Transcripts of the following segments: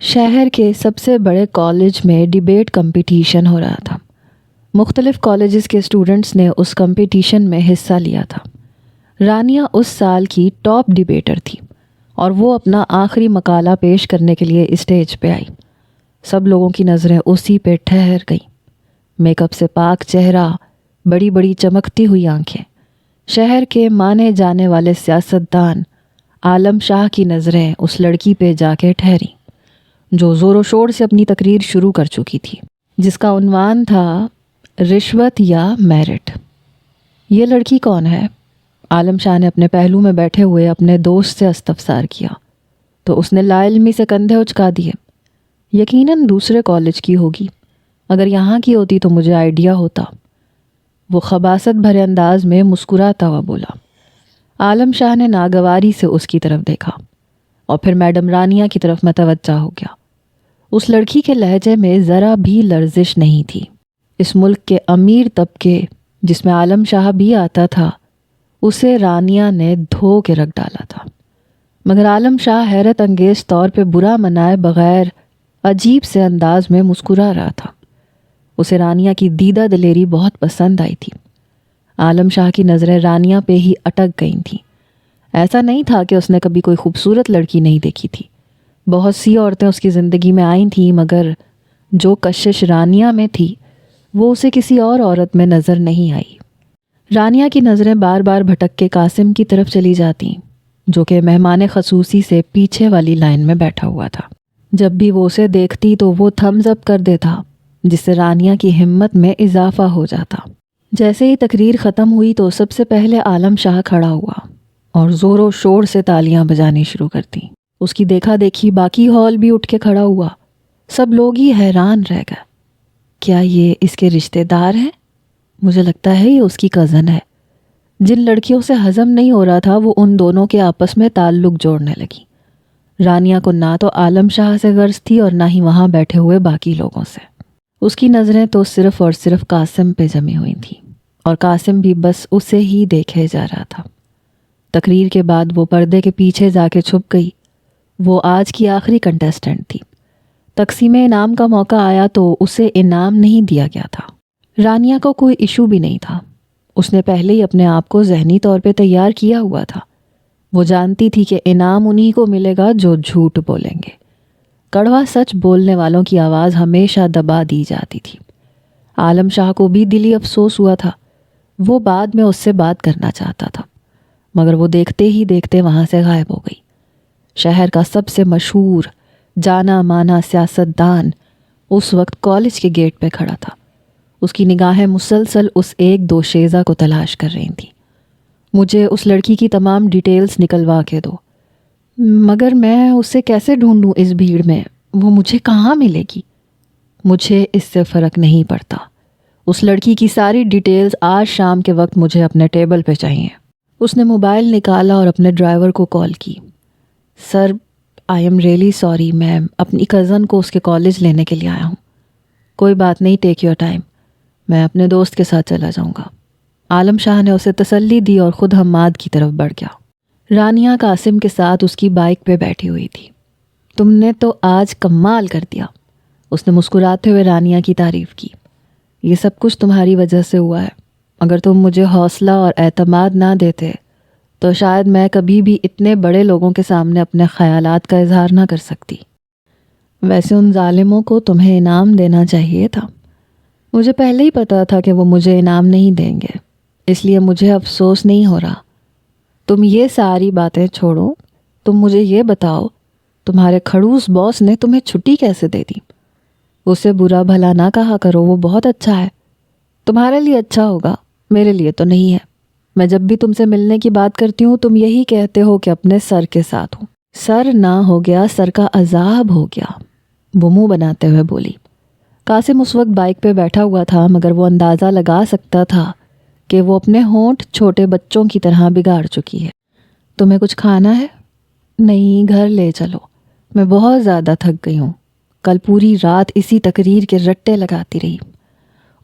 شہر کے سب سے بڑے کالج میں ڈیبیٹ کمپٹیشن ہو رہا تھا۔ مختلف کالجز کے اسٹوڈنٹس نے اس کمپٹیشن میں حصہ لیا تھا۔ رانیہ اس سال کی ٹاپ ڈیبیٹر تھی اور وہ اپنا آخری مقالہ پیش کرنے کے لیے اسٹیج پہ آئی۔ سب لوگوں کی نظریں اسی پہ ٹھہر گئیں۔ میک اپ سے پاک چہرہ، بڑی بڑی چمکتی ہوئی آنکھیں۔ شہر کے مانے جانے والے سیاستدان عالم شاہ کی نظریں اس لڑکی پہ جا کے ٹھہریں جو زور و شور سے اپنی تقریر شروع کر چکی تھی، جس کا عنوان تھا رشوت یا میرٹ۔ یہ لڑکی کون ہے؟ عالم شاہ نے اپنے پہلو میں بیٹھے ہوئے اپنے دوست سے استفسار کیا تو اس نے لا علمی سے کندھے اچکا دیے۔ یقیناً دوسرے کالج کی ہوگی، اگر یہاں کی ہوتی تو مجھے آئیڈیا ہوتا۔ وہ خباثت بھرے انداز میں مسکراتا ہوا بولا۔ عالم شاہ نے ناگواری سے اس کی طرف دیکھا اور پھر میڈم رانیہ کی طرف متوجہ ہو گیا۔ اس لڑکی کے لہجے میں ذرا بھی لرزش نہیں تھی۔ اس ملک کے امیر طبقے جس میں عالم شاہ بھی آتا تھا، اسے رانیہ نے دھو کے رکھ ڈالا تھا، مگر عالم شاہ حیرت انگیز طور پہ برا منائے بغیر عجیب سے انداز میں مسکرا رہا تھا۔ اسے رانیہ کی دیدہ دلیری بہت پسند آئی تھی۔ عالم شاہ کی نظریں رانیہ پہ ہی اٹک گئی تھیں۔ ایسا نہیں تھا کہ اس نے کبھی کوئی خوبصورت لڑکی نہیں دیکھی تھی۔ بہت سی عورتیں اس کی زندگی میں آئی تھیں، مگر جو کشش رانیہ میں تھی وہ اسے کسی اور عورت میں نظر نہیں آئی۔ رانیہ کی نظریں بار بار بھٹک کے قاسم کی طرف چلی جاتیں، جو کہ مہمان خصوصی سے پیچھے والی لائن میں بیٹھا ہوا تھا۔ جب بھی وہ اسے دیکھتی تو وہ تھمز اپ کر دیتا، جس سے رانیہ کی ہمت میں اضافہ ہو جاتا۔ جیسے ہی تقریر ختم ہوئی تو سب سے پہلے عالم شاہ کھڑا ہوا اور زور و شور سے تالیاں بجانی شروع کر دیں۔ اس کی دیکھا دیکھی باقی ہال بھی اٹھ کے کھڑا ہوا۔ سب لوگ ہی حیران رہ گئے۔ کیا یہ اس کے رشتہ دار ہیں؟ مجھے لگتا ہے یہ اس کی کزن ہے۔ جن لڑکیوں سے ہضم نہیں ہو رہا تھا وہ ان دونوں کے آپس میں تعلق جوڑنے لگی۔ رانیہ کو نہ تو عالم شاہ سے غرض تھی اور نہ ہی وہاں بیٹھے ہوئے باقی لوگوں سے۔ اس کی نظریں تو صرف اور صرف قاسم پہ جمی ہوئی تھیں، اور قاسم بھی بس اسے ہی دیکھے جا رہا تھا۔ تقریر کے بعد وہ پردے کے پیچھے جا کے چھپ گئی۔ وہ آج کی آخری کنٹیسٹنٹ تھی۔ تقسیم انعام کا موقع آیا تو اسے انعام نہیں دیا گیا تھا۔ رانیہ کو کوئی ایشو بھی نہیں تھا۔ اس نے پہلے ہی اپنے آپ کو ذہنی طور پہ تیار کیا ہوا تھا۔ وہ جانتی تھی کہ انعام انہی کو ملے گا جو جھوٹ بولیں گے۔ کڑوا سچ بولنے والوں کی آواز ہمیشہ دبا دی جاتی تھی۔ عالم شاہ کو بھی دلی افسوس ہوا تھا۔ وہ بعد میں اس سے بات کرنا چاہتا تھا، مگر وہ دیکھتے ہی دیکھتے وہاں سے غائب ہو گئی۔ شہر کا سب سے مشہور جانا مانا سیاستدان اس وقت کالج کے گیٹ پہ کھڑا تھا۔ اس کی نگاہیں مسلسل اس ایک دو شیزہ کو تلاش کر رہی تھیں۔ مجھے اس لڑکی کی تمام ڈیٹیلز نکلوا کے دو۔ مگر میں اسے کیسے ڈھونڈوں اس بھیڑ میں؟ وہ مجھے کہاں ملے گی؟ مجھے اس سے فرق نہیں پڑتا۔ اس لڑکی کی ساری ڈیٹیلز آج شام کے وقت مجھے اپنے ٹیبل پہ چاہیے۔ اس نے موبائل نکالا اور اپنے ڈرائیور کو کال کی۔ سر، آئی ایم ریئلی سوری، میں اپنی کزن کو اس کے کالج لینے کے لیے آیا ہوں۔ کوئی بات نہیں، ٹیک یور ٹائم، میں اپنے دوست کے ساتھ چلا جاؤں گا۔ عالم شاہ نے اسے تسلی دی اور خود حماد کی طرف بڑھ گیا۔ رانیہ قاسم کے ساتھ اس کی بائک پہ بیٹھی ہوئی تھی۔ تم نے تو آج کمال کر دیا، اس نے مسکراتے ہوئے رانیہ کی تعریف کی۔ یہ سب کچھ تمہاری وجہ سے ہوا ہے۔ اگر تم مجھے حوصلہ اور اعتماد نہ دیتے تو شاید میں کبھی بھی اتنے بڑے لوگوں کے سامنے اپنے خیالات کا اظہار نہ کر سکتی۔ ویسے ان ظالموں کو تمہیں انعام دینا چاہیے تھا۔ مجھے پہلے ہی پتا تھا کہ وہ مجھے انعام نہیں دیں گے، اس لیے مجھے افسوس نہیں ہو رہا۔ تم یہ ساری باتیں چھوڑو، تم مجھے یہ بتاؤ، تمہارے کھڑوس باس نے تمہیں چھٹی کیسے دے دی؟ اسے برا بھلا نہ کہا کرو، وہ بہت اچھا ہے۔ تمہارے لیے اچھا ہوگا، میرے لیے تو نہیں ہے۔ میں جب بھی تم سے ملنے کی بات کرتی ہوں تم یہی کہتے ہو کہ اپنے سر کے ساتھ ہوں۔ سر نہ ہو گیا، سر کا عذاب ہو گیا، وہ منہ بناتے ہوئے بولی۔ قاسم اس وقت بائک پہ بیٹھا ہوا تھا، مگر وہ اندازہ لگا سکتا تھا کہ وہ اپنے ہونٹ چھوٹے بچوں کی طرح بگاڑ چکی ہے۔ تمہیں کچھ کھانا ہے؟ نہیں، گھر لے چلو، میں بہت زیادہ تھک گئی ہوں، کل پوری رات اسی تقریر کے رٹے لگاتی رہی۔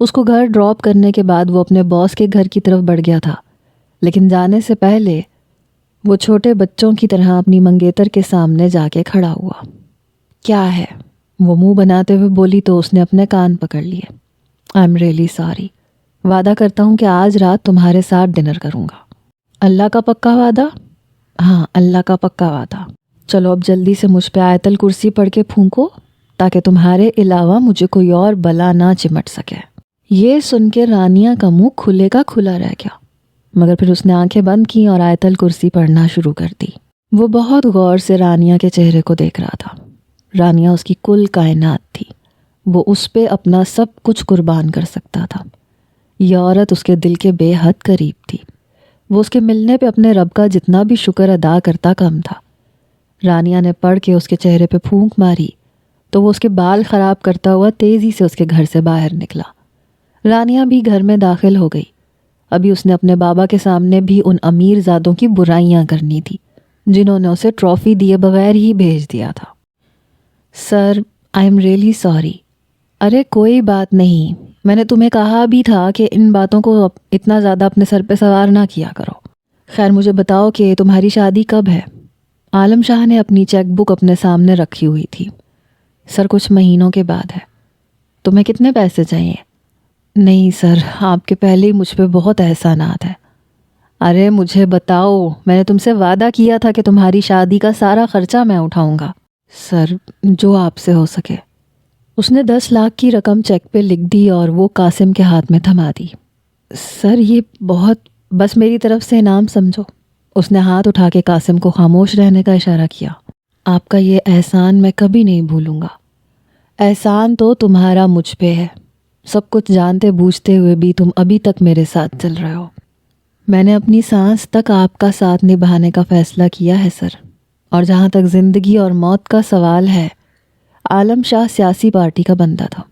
اس کو گھر ڈراپ کرنے کے بعد وہ اپنے باس کے گھر کی طرف بڑھ گیا تھا، لیکن جانے سے پہلے وہ چھوٹے بچوں کی طرح اپنی منگیتر کے سامنے جا کے کھڑا ہوا۔ کیا ہے؟ وہ منہ بناتے ہوئے بولی تو اس نے اپنے کان پکڑ لیے۔ آئی ایم ریئلی سوری، وعدہ کرتا ہوں کہ آج رات تمہارے ساتھ ڈنر کروں گا۔ اللہ کا پکا وعدہ؟ ہاں، اللہ کا پکا وعدہ۔ چلو اب جلدی سے مجھ پہ آیت الکرسی پڑھ کے پھونکو تاکہ تمہارے علاوہ مجھے کوئی اور بلا نہ چمٹ سکے۔ یہ سن کے رانیہ کا منہ کھلے کا کھلا رہ گیا، مگر پھر اس نے آنکھیں بند کی اور آیت الکرسی پڑھنا شروع کر دی۔ وہ بہت غور سے رانیہ کے چہرے کو دیکھ رہا تھا۔ رانیہ اس کی کل کائنات تھی، وہ اس پہ اپنا سب کچھ قربان کر سکتا تھا۔ یہ عورت اس کے دل کے بے حد قریب تھی، وہ اس کے ملنے پہ اپنے رب کا جتنا بھی شکر ادا کرتا کم تھا۔ رانیہ نے پڑھ کے اس کے چہرے پہ پھونک ماری تو وہ اس کے بال خراب کرتا ہوا تیزی سے اس کے گھر سے باہر نکلا۔ رانیہ بھی گھر میں داخل ہو گئی۔ ابھی اس نے اپنے بابا کے سامنے بھی ان امیر زادوں کی برائیاں کرنی تھی جنہوں نے اسے ٹرافی دیے بغیر ہی بھیج دیا تھا۔ سر، آئی ایم ریئلی سوری۔ ارے کوئی بات نہیں، میں نے تمہیں کہا بھی تھا کہ ان باتوں کو اتنا زیادہ اپنے سر پہ سوار نہ کیا کرو۔ خیر مجھے بتاؤ کہ تمہاری شادی کب ہے؟ عالم شاہ نے اپنی چیک بک اپنے سامنے رکھی ہوئی تھی۔ سر کچھ مہینوں کے بعد ہے۔ تمہیں کتنے پیسے چاہیے؟ نہیں سر، آپ کے پہلے ہی مجھ پہ بہت احسانات ہے۔ ارے مجھے بتاؤ، میں نے تم سے وعدہ کیا تھا کہ تمہاری شادی کا سارا خرچہ میں اٹھاؤں گا۔ سر جو آپ سے ہو سکے۔ اس نے 10 لاکھ کی رقم چیک پہ لکھ دی اور وہ قاسم کے ہاتھ میں تھما دی۔ سر یہ بہت، بس میری طرف سے انعام سمجھو۔ اس نے ہاتھ اٹھا کے قاسم کو خاموش رہنے کا اشارہ کیا۔ آپ کا یہ احسان میں کبھی نہیں بھولوں گا۔ احسان تو تمہارا مجھ پہ ہے، سب کچھ جانتے بوجھتے ہوئے بھی تم ابھی تک میرے ساتھ چل رہے ہو۔ میں نے اپنی سانس تک آپ کا ساتھ نبھانے کا فیصلہ کیا ہے سر، اور جہاں تک زندگی اور موت کا سوال ہے، عالم شاہ سیاسی پارٹی کا بندہ تھا۔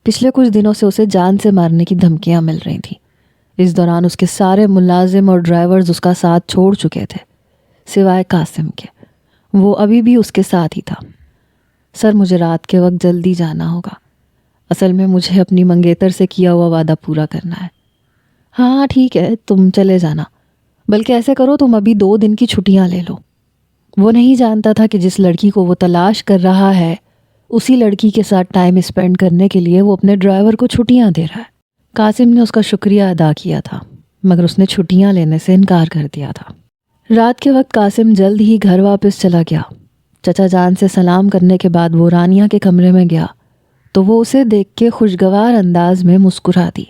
پچھلے کچھ دنوں سے اسے جان سے مارنے کی دھمکیاں مل رہی تھیں۔ اس دوران اس کے سارے ملازم اور ڈرائیورز اس کا ساتھ چھوڑ چکے تھے سوائے قاسم کے، وہ ابھی بھی اس کے ساتھ ہی تھا۔ سر مجھے رات کے وقت جلدی جانا ہوگا، اصل میں مجھے اپنی منگیتر سے کیا ہوا وعدہ پورا کرنا ہے۔ ہاں ٹھیک ہے، تم چلے جانا، بلکہ ایسے کرو تم ابھی 2 دن کی چھٹیاں لے لو۔ وہ نہیں جانتا تھا کہ جس لڑکی کو وہ تلاش کر رہا ہے اسی لڑکی کے ساتھ ٹائم اسپینڈ کرنے کے لیے وہ اپنے ڈرائیور کو چھٹیاں دے رہا ہے۔ قاسم نے اس کا شکریہ ادا کیا تھا، مگر اس نے چھٹیاں لینے سے انکار کر دیا تھا۔ رات کے وقت قاسم جلد ہی گھر واپس چلا گیا۔ چچا جان سے سلام کرنے کے بعد وہ رانیہ کے کمرے میں گیا تو وہ اسے دیکھ کے خوشگوار انداز میں مسکرا دی۔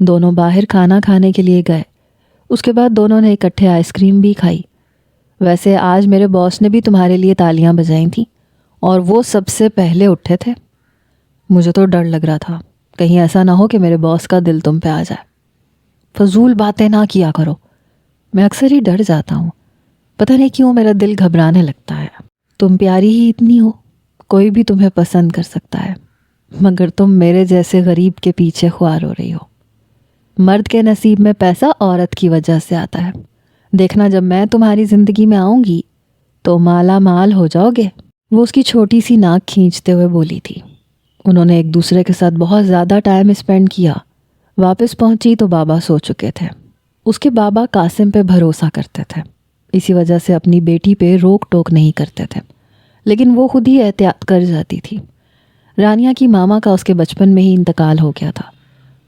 دونوں باہر کھانا کھانے کے لیے گئے۔ اس کے بعد دونوں نے اکٹھے آئس کریم بھی کھائی۔ ویسے آج میرے باس نے بھی تمہارے لیے تالیاں بجائی تھیں اور وہ سب سے پہلے اٹھے تھے۔ مجھے تو ڈر لگ رہا تھا کہیں ایسا نہ ہو کہ میرے باس کا دل تم پہ آ جائے۔ فضول باتیں نہ کیا کرو، میں اکثر ہی ڈر جاتا ہوں، پتہ نہیں کیوں میرا دل گھبرانے لگتا ہے۔ تم پیاری ہی اتنی ہو، کوئی بھی تمہیں پسند کر سکتا ہے، مگر تم میرے جیسے غریب کے پیچھے خوار ہو رہی ہو۔ مرد کے نصیب میں پیسہ عورت کی وجہ سے آتا ہے، دیکھنا جب میں تمہاری زندگی میں آؤں گی تو مالا مال ہو جاؤ گے۔ وہ اس کی چھوٹی سی ناک کھینچتے ہوئے بولی تھی۔ انہوں نے ایک دوسرے کے ساتھ بہت زیادہ ٹائم اسپینڈ کیا۔ واپس پہنچی تو بابا سو چکے تھے۔ اس کے بابا قاسم پہ بھروسہ کرتے تھے، اسی وجہ سے اپنی بیٹی پہ روک ٹوک نہیں کرتے تھے، لیکن وہ خود ہی احتیاط کر جاتی تھی۔ رانیہ کی ماما کا اس کے بچپن میں ہی انتقال ہو گیا تھا،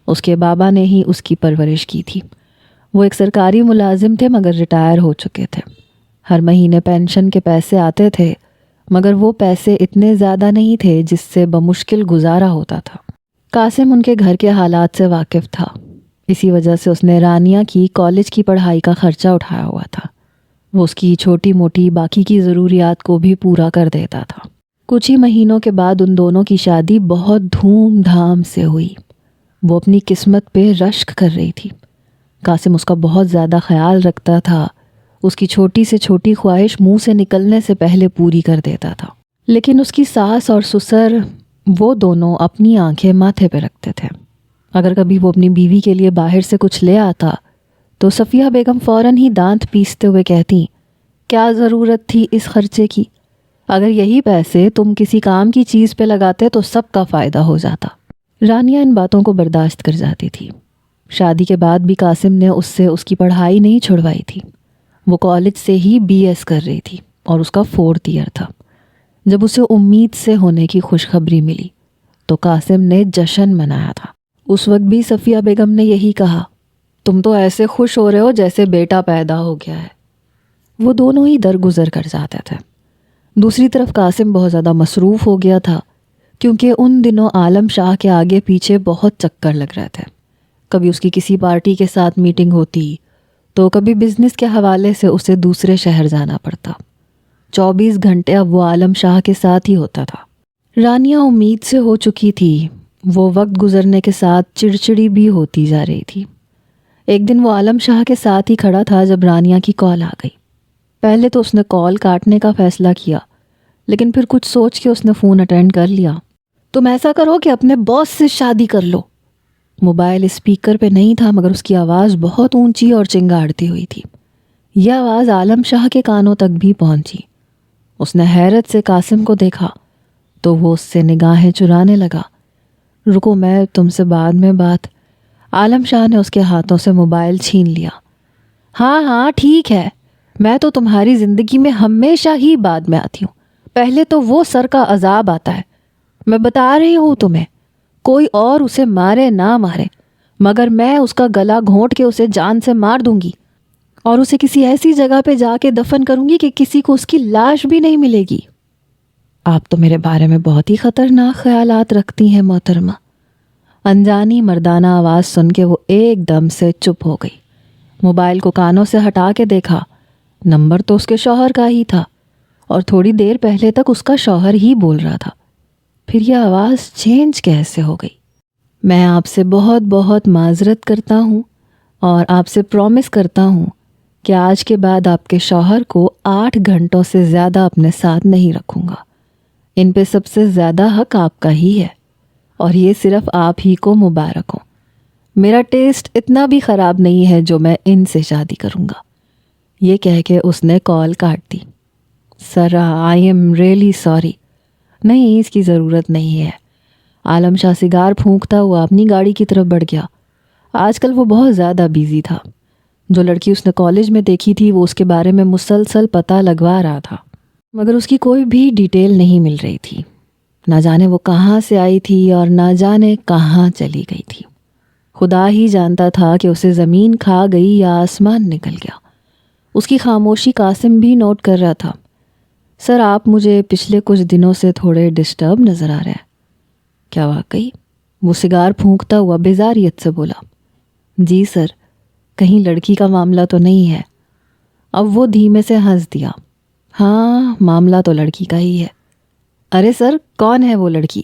اس کے بابا نے ہی اس کی پرورش کی تھی۔ وہ ایک سرکاری ملازم تھے مگر ریٹائر ہو چکے تھے۔ ہر مہینے پینشن کے پیسے آتے تھے مگر وہ پیسے اتنے زیادہ نہیں تھے جس سے بمشکل گزارا ہوتا تھا۔ قاسم ان کے گھر کے حالات سے واقف تھا، اسی وجہ سے اس نے رانیہ کی کالج کی پڑھائی کا خرچہ اٹھایا ہوا تھا۔ وہ اس کی چھوٹی موٹی باقی کی ضروریات کو بھی پورا کر دیتا تھا۔ کچھ ہی مہینوں کے بعد ان دونوں کی شادی بہت دھوم دھام سے ہوئی۔ وہ اپنی قسمت پہ رشک کر رہی تھی۔ قاسم اس کا بہت زیادہ خیال رکھتا تھا، اس کی چھوٹی سے چھوٹی خواہش منہ سے نکلنے سے پہلے پوری کر دیتا تھا۔ لیکن اس کی ساس اور سسر، وہ دونوں اپنی آنکھیں ماتھے پہ رکھتے تھے۔ اگر کبھی وہ اپنی بیوی کے لیے باہر سے کچھ لے آتا تو صفیہ بیگم فوراً ہی دانت پیستے ہوئے کہتی، کیا ضرورت تھی اس خرچے کی؟ اگر یہی پیسے تم کسی کام کی چیز پہ لگاتے تو سب کا فائدہ ہو جاتا۔ رانیہ ان باتوں کو برداشت کر جاتی تھی۔ شادی کے بعد بھی قاسم نے اس سے اس کی پڑھائی نہیں چھڑوائی تھی۔ وہ کالج سے ہی BS کر رہی تھی اور اس کا 4th ایئر تھا۔ جب اسے امید سے ہونے کی خوشخبری ملی تو قاسم نے جشن منایا تھا۔ اس وقت بھی صفیہ بیگم نے یہی کہا، تم تو ایسے خوش ہو رہے ہو جیسے بیٹا پیدا ہو گیا ہے۔ وہ دونوں ہی درگزر کر جاتے تھے۔ دوسری طرف قاسم بہت زیادہ مصروف ہو گیا تھا، کیونکہ ان دنوں عالم شاہ کے آگے پیچھے بہت چکر لگ رہے تھے۔ کبھی اس کی کسی پارٹی کے ساتھ میٹنگ ہوتی تو کبھی بزنس کے حوالے سے اسے دوسرے شہر جانا پڑتا۔ 24 گھنٹے اب وہ عالم شاہ کے ساتھ ہی ہوتا تھا۔ رانیہ امید سے ہو چکی تھی، وہ وقت گزرنے کے ساتھ چڑچڑی بھی ہوتی جا رہی تھی۔ ایک دن وہ عالم شاہ کے ساتھ ہی کھڑا تھا جب رانیہ کی کال آ گئی۔ پہلے تو اس نے کال کاٹنے کا فیصلہ کیا، لیکن پھر کچھ سوچ کے اس نے فون اٹینڈ کر لیا۔ تم ایسا کرو کہ اپنے باس سے شادی کر لو۔ موبائل اسپیکر پہ نہیں تھا مگر اس کی آواز بہت اونچی اور چنگاڑتی ہوئی تھی۔ یہ آواز عالم شاہ کے کانوں تک بھی پہنچی۔ اس نے حیرت سے قاسم کو دیکھا تو وہ اس سے نگاہیں چرانے لگا۔ رکو، میں تم سے بعد میں بات۔ عالم شاہ نے اس کے ہاتھوں سے موبائل چھین لیا۔ ہاں ہاں ٹھیک ہے، میں تو تمہاری زندگی میں ہمیشہ ہی بعد میں آتی ہوں، پہلے تو وہ سر کا عذاب آتا ہے۔ میں بتا رہی ہوں تمہیں، کوئی اور اسے مارے نہ مارے مگر میں اس کا گلا گھونٹ کے اسے جان سے مار دوں گی اور اسے کسی ایسی جگہ پہ جا کے دفن کروں گی کہ کسی کو اس کی لاش بھی نہیں ملے گی۔ آپ تو میرے بارے میں بہت ہی خطرناک خیالات رکھتی ہیں محترمہ۔ انجانی مردانہ آواز سن کے وہ ایک دم سے چپ ہو گئی۔ موبائل کو کانوں سے ہٹا کے دیکھا، نمبر تو اس کے شوہر کا ہی تھا اور تھوڑی دیر پہلے تک اس کا شوہر ہی بول رہا تھا۔ پھر یہ آواز چینج کیسے ہو گئی؟ میں آپ سے بہت بہت معذرت کرتا ہوں اور آپ سے پرومس کرتا ہوں کہ آج کے بعد آپ کے شوہر کو 8 گھنٹوں سے زیادہ اپنے ساتھ نہیں رکھوں گا۔ ان پہ سب سے زیادہ حق آپ کا ہی ہے اور یہ صرف آپ ہی کو مبارک ہو۔ میرا ٹیسٹ اتنا بھی خراب نہیں ہے جو میں ان سے شادی کروں گا۔ یہ کہہ کے اس نے کال کاٹ دی۔ سر، آئی ایم ریئلی سوری۔ نہیں، اس کی ضرورت نہیں ہے۔ عالم شاہ سگار پھونکتا ہوا اپنی گاڑی کی طرف بڑھ گیا۔ آج کل وہ بہت زیادہ بیزی تھا۔ جو لڑکی اس نے کالج میں دیکھی تھی وہ اس کے بارے میں مسلسل پتہ لگوا رہا تھا مگر اس کی کوئی بھی ڈیٹیل نہیں مل رہی تھی۔ نہ جانے وہ کہاں سے آئی تھی اور نہ جانے کہاں چلی گئی تھی۔ خدا ہی جانتا تھا کہ اسے زمین کھا گئی یا آسمان نکل گیا۔ اس کی خاموشی قاسم بھی نوٹ کر رہا تھا۔ سر، آپ مجھے پچھلے کچھ دنوں سے تھوڑے ڈسٹرب نظر آ رہے ہیں۔ کیا واقعی؟ وہ سگار پھونکتا ہوا بیزاریت سے بولا۔ جی سر، کہیں لڑکی کا معاملہ تو نہیں ہے؟ اب وہ دھیمے سے ہنس دیا۔ ہاں، معاملہ تو لڑکی کا ہی ہے۔ ارے سر، کون ہے وہ لڑکی؟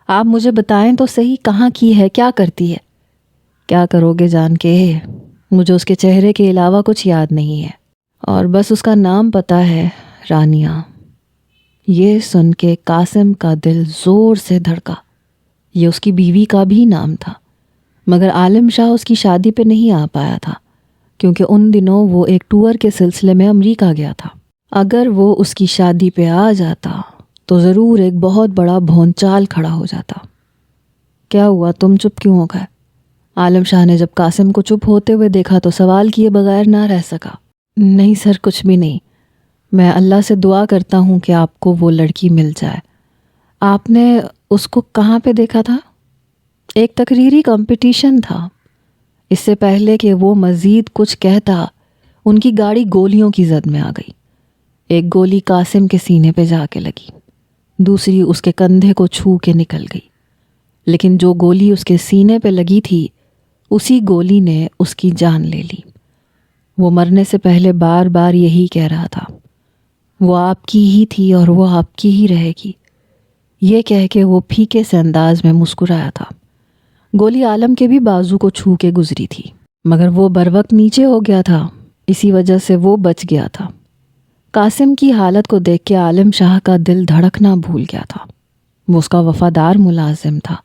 آپ مجھے بتائیں تو صحیح، کہاں کی ہے، کیا کرتی ہے؟ کیا کرو گے جان کے؟ مجھے اس کے چہرے کے علاوہ کچھ یاد نہیں ہے اور بس اس کا نام پتہ ہے، رانیہ۔ یہ سن کے قاسم کا دل زور سے دھڑکا۔ یہ اس کی بیوی کا بھی نام تھا مگر عالم شاہ اس کی شادی پہ نہیں آ پایا تھا کیونکہ ان دنوں وہ ایک ٹور کے سلسلے میں امریکہ گیا تھا۔ اگر وہ اس کی شادی پہ آ جاتا تو ضرور ایک بہت بڑا بھونچال کھڑا ہو جاتا۔ کیا ہوا، تم چپ کیوں ہو گئے؟ عالم شاہ نے جب قاسم کو چپ ہوتے ہوئے دیکھا تو سوال کیے بغیر نہ رہ سکا۔ نہیں سر، کچھ بھی نہیں۔ میں اللہ سے دعا کرتا ہوں کہ آپ کو وہ لڑکی مل جائے۔ آپ نے اس کو کہاں پہ دیکھا تھا؟ ایک تقریری کمپٹیشن تھا۔ اس سے پہلے کہ وہ مزید کچھ کہتا، ان کی گاڑی گولیوں کی زد میں آ گئی۔ ایک گولی قاسم کے سینے پہ جا کے لگی، دوسری اس کے کندھے کو چھو کے نکل گئی، لیکن جو گولی اس کے سینے پہ لگی تھی اسی گولی نے اس کی جان لے لی۔ وہ مرنے سے پہلے بار بار یہی کہہ رہا تھا، وہ آپ کی ہی تھی اور وہ آپ کی ہی رہے گی۔ یہ کہہ کے وہ پھیکے سے انداز میں مسکرایا تھا۔ گولی عالم کے بھی بازو کو چھو کے گزری تھی مگر وہ بروقت نیچے ہو گیا تھا، اسی وجہ سے وہ بچ گیا تھا۔ قاسم کی حالت کو دیکھ کے عالم شاہ کا دل دھڑکنا بھول گیا تھا۔ وہ اس کا وفادار ملازم تھا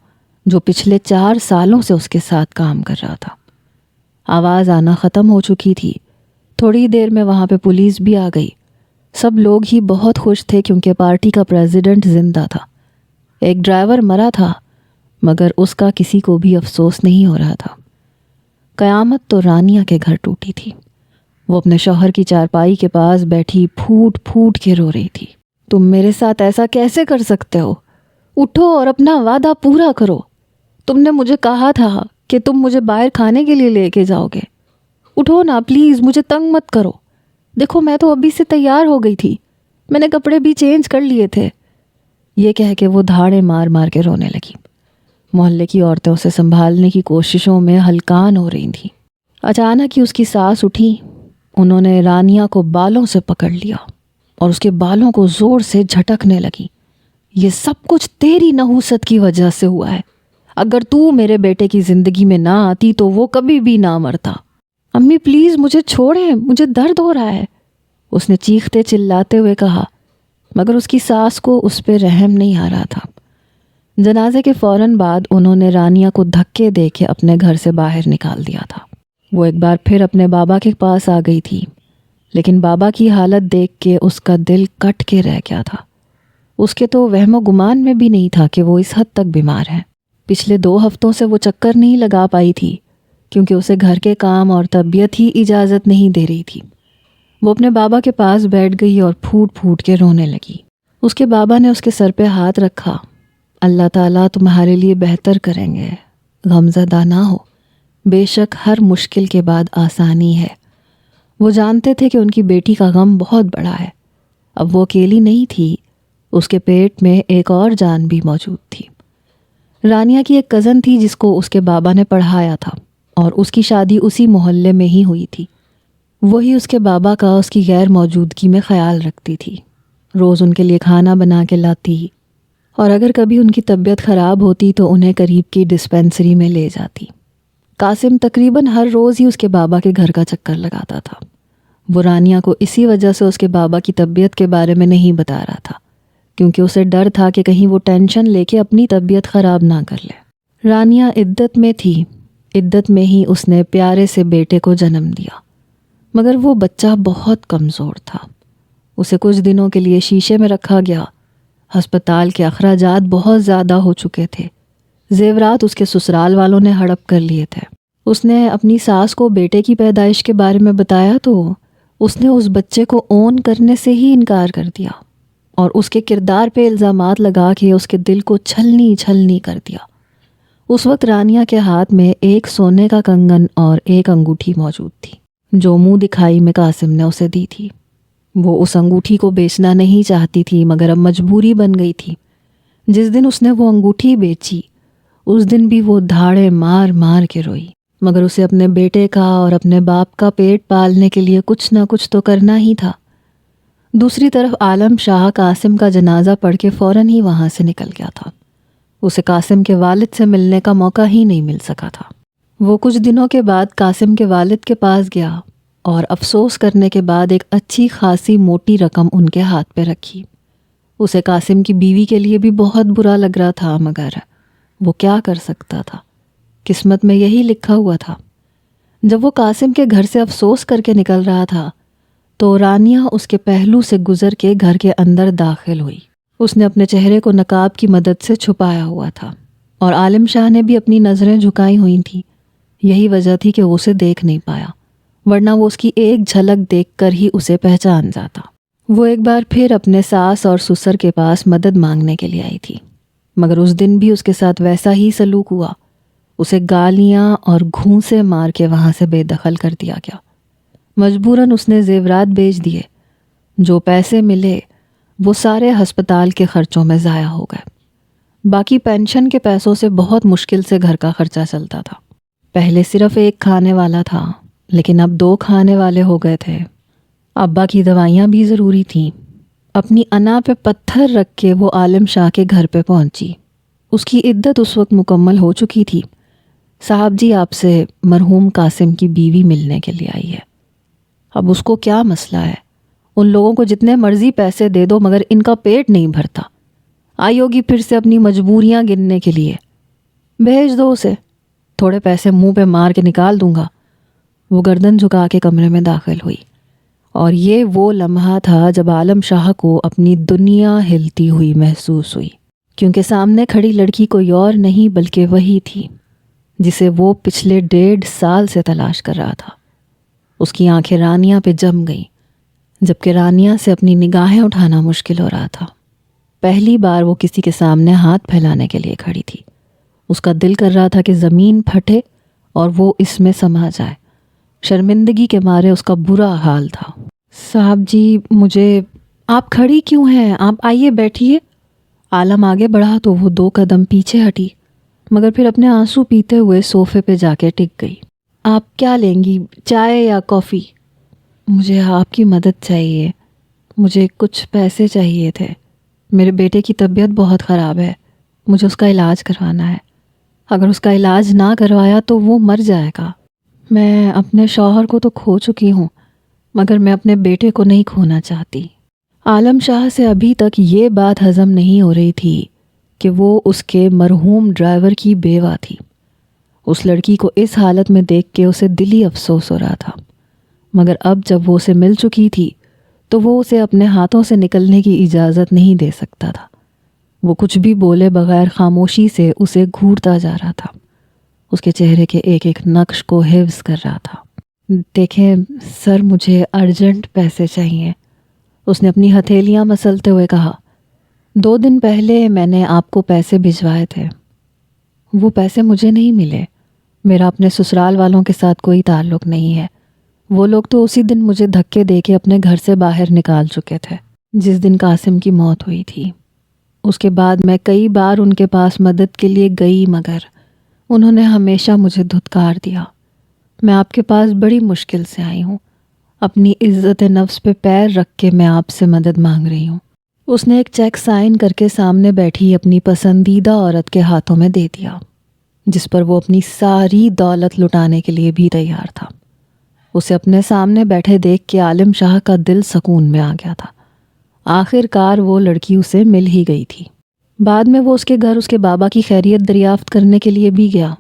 جو پچھلے 4 سالوں سے اس کے ساتھ کام کر رہا تھا۔ آواز آنا ختم ہو چکی تھی۔ تھوڑی دیر میں وہاں پہ پولیس بھی آ گئی۔ سب لوگ ہی بہت خوش تھے کیونکہ پارٹی کا پریزیڈنٹ زندہ تھا۔ ایک ڈرائیور مرا تھا مگر اس کا کسی کو بھی افسوس نہیں ہو رہا تھا۔ قیامت تو رانیہ کے گھر ٹوٹی تھی۔ وہ اپنے شوہر کی چارپائی کے پاس بیٹھی پھوٹ پھوٹ کے رو رہی تھی۔ تم میرے ساتھ ایسا کیسے کر سکتے ہو؟ اٹھو اور اپنا وعدہ پورا کرو. تم نے مجھے کہا تھا کہ تم مجھے باہر کھانے کے لیے لے کے جاؤ گے. اٹھو نا پلیز، مجھے تنگ مت کرو. دیکھو میں تو ابھی سے تیار ہو گئی تھی، میں نے کپڑے بھی چینج کر لیے تھے. یہ کہہ کے وہ دھاڑے مار مار کے رونے لگی. محلے کی عورتیں اسے سنبھالنے کی کوششوں میں ہلکان ہو رہی تھیں. اچانک ہی اس کی ساس اٹھی. انہوں نے رانیہ کو بالوں سے پکڑ لیا اور اس کے بالوں کو زور سے جھٹکنے لگی. یہ سب کچھ تیری نحوست کی وجہ سے ہوا ہے. اگر تو میرے بیٹے کی زندگی میں نہ آتی تو وہ کبھی بھی نہ مرتا. امی پلیز مجھے چھوڑیں، مجھے درد ہو رہا ہے، اس نے چیختے چلاتے ہوئے کہا. مگر اس کی ساس کو اس پہ رحم نہیں آ رہا تھا. جنازے کے فوراً بعد انہوں نے رانیہ کو دھکے دے کے اپنے گھر سے باہر نکال دیا تھا. وہ ایک بار پھر اپنے بابا کے پاس آ گئی تھی، لیکن بابا کی حالت دیکھ کے اس کا دل کٹ کے رہ گیا تھا. اس کے تو وہم و گمان میں بھی نہیں تھا کہ وہ اس حد تک بیمار ہیں. پچھلے 2 ہفتوں سے وہ چکر نہیں لگا پائی تھی کیونکہ اسے گھر کے کام اور طبیعت ہی اجازت نہیں دے رہی تھی. وہ اپنے بابا کے پاس بیٹھ گئی اور پھوٹ پھوٹ کے رونے لگی. اس کے بابا نے اس کے سر پہ ہاتھ رکھا. اللہ تعالیٰ تمہارے لیے بہتر کریں گے، غمزدہ نہ ہو، بے شک ہر مشکل کے بعد آسانی ہے. وہ جانتے تھے کہ ان کی بیٹی کا غم بہت بڑا ہے. اب وہ اکیلی نہیں تھی، اس کے پیٹ میں ایک اور جان بھی موجود تھی. رانیہ کی ایک کزن تھی جس کو اس کے بابا نے پڑھایا تھا اور اس کی شادی اسی محلے میں ہی ہوئی تھی. وہی اس کے بابا کا اس کی غیر موجودگی میں خیال رکھتی تھی. روز ان کے لیے کھانا بنا کے لاتی اور اگر کبھی ان کی طبیعت خراب ہوتی تو انہیں قریب کی ڈسپینسری میں لے جاتی. قاسم تقریباً ہر روز ہی اس کے بابا کے گھر کا چکر لگاتا تھا. وہ رانیہ کو اسی وجہ سے اس کے بابا کی طبیعت کے بارے میں نہیں بتا رہا تھا کیونکہ اسے ڈر تھا کہ کہیں وہ ٹینشن لے کے اپنی طبیعت خراب نہ کر لے. رانیہ عدت میں تھی. عدت میں ہی اس نے پیارے سے بیٹے کو جنم دیا، مگر وہ بچہ بہت کمزور تھا. اسے کچھ دنوں کے لیے شیشے میں رکھا گیا. ہسپتال کے اخراجات بہت زیادہ ہو چکے تھے. زیورات اس کے سسرال والوں نے ہڑپ کر لیے تھے. اس نے اپنی ساس کو بیٹے کی پیدائش کے بارے میں بتایا تو اس نے اس بچے کو اون کرنے سے ہی انکار کر دیا اور اس کے کردار پہ الزامات لگا کے اس کے دل کو چھلنی چھلنی کر دیا. اس وقت رانیہ کے ہاتھ میں ایک سونے کا کنگن اور ایک انگوٹھی موجود تھی جو منہ دکھائی میں قاسم نے اسے دی تھی. وہ اس انگوٹھی کو بیچنا نہیں چاہتی تھی مگر اب مجبوری بن گئی تھی. جس دن اس نے وہ انگوٹھی بیچی اس دن بھی وہ دھاڑے مار مار کے روئی. مگر اسے اپنے بیٹے کا اور اپنے باپ کا پیٹ پالنے کے لیے کچھ نہ کچھ تو کرنا ہی تھا. دوسری طرف عالم شاہ قاسم کا جنازہ پڑھ کے فوراً ہی وہاں سے نکل گیا تھا. اسے قاسم کے والد سے ملنے کا موقع ہی نہیں مل سکا تھا. وہ کچھ دنوں کے بعد قاسم کے والد کے پاس گیا اور افسوس کرنے کے بعد ایک اچھی خاصی موٹی رقم ان کے ہاتھ پہ رکھی. اسے قاسم کی بیوی کے لیے بھی بہت برا لگ رہا تھا مگر وہ کیا کر سکتا تھا، قسمت میں یہی لکھا ہوا تھا. جب وہ قاسم کے گھر سے افسوس کر کے نکل رہا تھا تو رانیہ اس کے پہلو سے گزر کے گھر کے اندر داخل ہوئی. اس نے اپنے چہرے کو نقاب کی مدد سے چھپایا ہوا تھا اور عالم شاہ نے بھی اپنی نظریں جھکائی ہوئی تھیں. یہی وجہ تھی کہ وہ اسے دیکھ نہیں پایا، ورنہ وہ اس کی ایک جھلک دیکھ کر ہی اسے پہچان جاتا. وہ ایک بار پھر اپنے ساس اور سسر کے پاس مدد مانگنے کے لیے آئی تھی مگر اس دن بھی اس کے ساتھ ویسا ہی سلوک ہوا. اسے گالیاں اور گھونسے مار کے وہاں سے بے دخل کر دیا گیا. مجبوراً اس نے زیورات بیچ دیے. جو پیسے ملے وہ سارے ہسپتال کے خرچوں میں ضائع ہو گئے. باقی پینشن کے پیسوں سے بہت مشکل سے گھر کا خرچہ چلتا تھا. پہلے صرف ایک کھانے والا تھا لیکن اب 2 کھانے والے ہو گئے تھے. ابا کی دوائیاں بھی ضروری تھیں. اپنی انا پہ پتھر رکھ کے وہ عالم شاہ کے گھر پہ پہنچی. اس کی عدت اس وقت مکمل ہو چکی تھی. صاحب جی آپ سے مرحوم قاسم کی بیوی ملنے کے لیے آئی ہے. اب اس کو کیا مسئلہ ہے؟ ان لوگوں کو جتنے مرضی پیسے دے دو مگر ان کا پیٹ نہیں بھرتا. آئی ہوگی پھر سے اپنی مجبوریاں گننے کے لیے. بھیج دو اسے، تھوڑے پیسے منہ پہ مار کے نکال دوں گا. وہ گردن جھکا کے کمرے میں داخل ہوئی اور یہ وہ لمحہ تھا جب عالم شاہ کو اپنی دنیا ہلتی ہوئی محسوس ہوئی کیونکہ سامنے کھڑی لڑکی کوئی اور نہیں بلکہ وہی تھی جسے وہ پچھلے 1.5 سال سے تلاش کر رہا تھا. اس کی آنکھیں رانیہ پہ جم گئیں. جبکہ رانیہ سے اپنی نگاہیں اٹھانا مشکل ہو رہا تھا۔ پہلی بار وہ کسی کے سامنے ہاتھ پھیلانے کے لیے کھڑی تھی۔ اس کا دل کر رہا تھا کہ زمین پھٹے اور وہ اس میں سما جائے۔ شرمندگی کے مارے اس کا برا حال تھا۔ صاحب جی مجھے، آپ کھڑی کیوں ہیں؟ آپ آئیے بیٹھیے۔ عالم آگے بڑھا تو وہ 2 قدم پیچھے ہٹی، مگر پھر اپنے آنسو پیتے ہوئے صوفے پہ جا کے ٹک گئی۔ آپ کیا لیں گی، چائے یا کافی؟ مجھے آپ کی مدد چاہیے، مجھے کچھ پیسے چاہیے تھے۔ میرے بیٹے کی طبیعت بہت خراب ہے، مجھے اس کا علاج کروانا ہے۔ اگر اس کا علاج نہ کروایا تو وہ مر جائے گا۔ میں اپنے شوہر کو تو کھو چکی ہوں، مگر میں اپنے بیٹے کو نہیں کھونا چاہتی۔ عالم شاہ سے ابھی تک یہ بات ہضم نہیں ہو رہی تھی کہ وہ اس کے مرحوم ڈرائیور کی بیوہ تھی۔ اس لڑکی کو اس حالت میں دیکھ کے اسے دلی افسوس ہو رہا تھا، مگر اب جب وہ اسے مل چکی تھی تو وہ اسے اپنے ہاتھوں سے نکلنے کی اجازت نہیں دے سکتا تھا۔ وہ کچھ بھی بولے بغیر خاموشی سے اسے گھورتا جا رہا تھا، اس کے چہرے کے ایک ایک نقش کو حفظ کر رہا تھا۔ دیکھیں سر، مجھے ارجنٹ پیسے چاہیے، اس نے اپنی ہتھیلیاں مسلتے ہوئے کہا۔ 2 دن پہلے میں نے آپ کو پیسے بھجوائے تھے، وہ پیسے مجھے نہیں ملے۔ میرا اپنے سسرال والوں کے ساتھ کوئی تعلق نہیں ہے، وہ لوگ تو اسی دن مجھے دھکے دے کے اپنے گھر سے باہر نکال چکے تھے جس دن قاسم کی موت ہوئی تھی۔ اس کے بعد میں کئی بار ان کے پاس مدد کے لیے گئی، مگر انہوں نے ہمیشہ مجھے دھتکار دیا۔ میں آپ کے پاس بڑی مشکل سے آئی ہوں، اپنی عزت نفس پہ پیر رکھ کے میں آپ سے مدد مانگ رہی ہوں۔ اس نے ایک چیک سائن کر کے سامنے بیٹھی اپنی پسندیدہ عورت کے ہاتھوں میں دے دیا، جس پر وہ اپنی ساری دولت لٹانے کے لیے بھی تیار تھا۔ اسے اپنے سامنے بیٹھے دیکھ کے عالم شاہ کا دل سکون میں آ گیا تھا۔ آخر کار وہ لڑکی اسے مل ہی گئی تھی۔ بعد میں وہ اس کے گھر اس کے بابا کی خیریت دریافت کرنے کے لیے بھی گیا۔